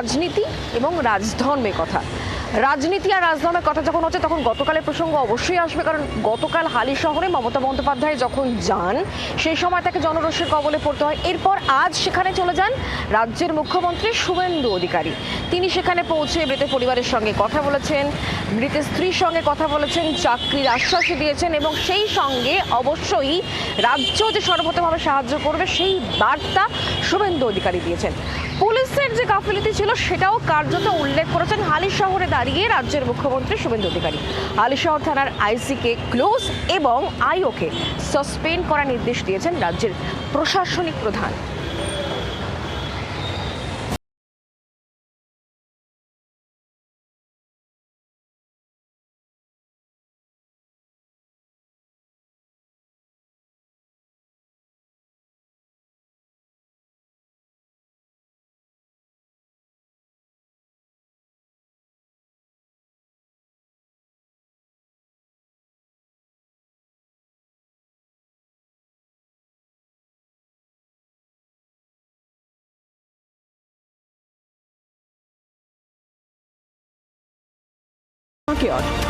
রাজনীতি এবং রাজধর্মের কথা। রাজনীতি আর রাজধর্মের কথা যখন হচ্ছে তখন গতকালের প্রসঙ্গ অবশ্যই আসবে, কারণ গতকাল হালি শহরে মমতা বন্দ্যোপাধ্যায় যখন যান সেই সময় তাকে জনরোষের কবলে পড়তে হয়। এরপর আজ সেখানে চলে যান রাজ্যের মুখ্যমন্ত্রী শুভেন্দু অধিকারী। তিনি সেখানে পৌঁছে মৃতের পরিবারের সঙ্গে কথা বলেছেন, মৃতের স্ত্রীর সঙ্গে কথা বলেছেন, চাকরির আশ্বাস দিয়েছেন এবং সেই সঙ্গে অবশ্যই রাজ্য যে সর্বতভাবে সাহায্য করবে সেই বার্তা শুভেন্দু অধিকারী দিয়েছেন। পুলিশের যে গাফিলতি ছিল সেটাও কার্যত উল্লেখ করেছেন হালি শহরে দাঁড়িয়ে রাজ্যের মুখ্যমন্ত্রী শুভেন্দু অধিকারী। হালিশহর থানার আইসিকে ক্লোজ এবং আইওকে সাসপেন্ড করার নির্দেশ দিয়েছেন রাজ্যের প্রশাসনিক প্রধান।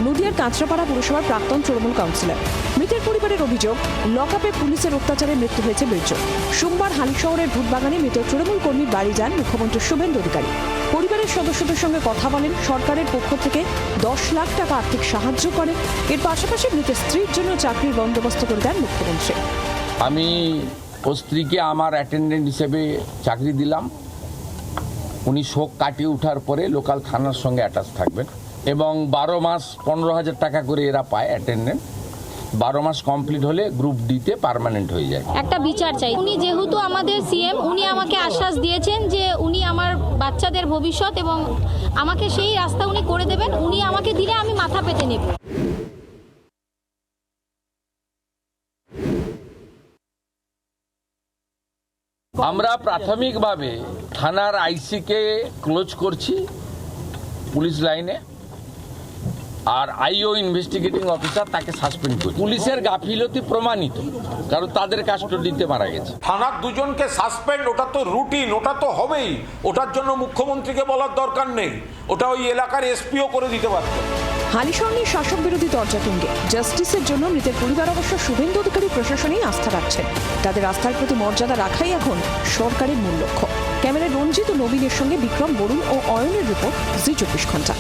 নদিয়ার কাঁচরাপাড়া পুরসভার প্রাক্তন তৃণমূল কাউন্সিলর মৃতের পরিবারের অভিযোগ লকআপে পুলিশের অত্যাচারে মৃত্যু হয়েছে বীর্যর। সোমবার হালিশহরের ভূতবাগানে মৃত তৃণমূল কর্মীর বাড়ি যান মুখ্যমন্ত্রী শুভেন্দু অধিকারী। পরিবারের সদস্যদের সঙ্গে কথা বলেন, সরকারের পক্ষ থেকে 10 লাখ টাকা আর্থিক সাহায্য করেন। এর পাশাপাশি মৃতের স্ত্রীর জন্য চাকরির বন্দোবস্ত করে দেন মুখ্যমন্ত্রী। আমি ও স্ত্রীকে আমার অ্যাটেন্ডেন্ট হিসেবে চাকরি দিলাম। উনি শোক কাটিয়ে ওঠার পরে লোকাল থানার সঙ্গে অ্যাটাচ থাকবেন এবং 12 মাস 15,000 টাকা করে এরা পায় অ্যাটেন্ডেন্ট। 12 মাস কমপ্লিট হলে গ্রুপ ডিতে পার্মানেন্ট হয়ে যায়। একটা বিচার চাই। উনি যেহেতু আমাদের সিএম, উনি আমাকে আশ্বাস দিয়েছেন যে উনি আমার বাচ্চাদের ভবিষ্যৎ এবং আমাকে সেই রাস্তা উনি করে দেবেন। উনি আমাকে দিলে আমি মাথা পেতে নেব। আমরা প্রাথমিকভাবে থানার আইসিকে ক্লোজ করছি পুলিশ লাইনে, আর আইও ইনভেস্টিগেটিং অফিসার তাকে সাসপেন্ড করছে। পুলিশের গাফিলতি প্রমাণিত, কারণ তাদের কাস্টডিতে মারা গেছে। থানার দুজনকে সাসপেন্ড, ওটা তো রুটিন, ওটা তো হবেই। ওটার জন্য মুখ্যমন্ত্রীকে বলার দরকার নেই, ওটা ওই এলাকার এসপিও করে দিতে পারত। হালিশহর নিয়ে শাসক বিরোধী তরজা তুঙ্গে। জাস্টিসের জন্য মৃতের পরিবার অবশ্য শুভেন্দু অধিকারী প্রশাসনেই আস্থা রাখছেন। তাদের আস্থার প্রতি মর্যাদা রাখাই এখন সরকারের মূল লক্ষ্য। ক্যামেরায় রঞ্জিত ও নবীনের সঙ্গে বিক্রম, বরুণ ও অয়নের রিপোর্ট, জি 24 ঘন্টা।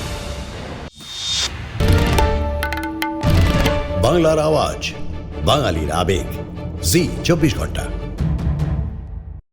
বাংলার আওয়াজ, বাঙালির আবেগ, জি 24 ঘন্টা।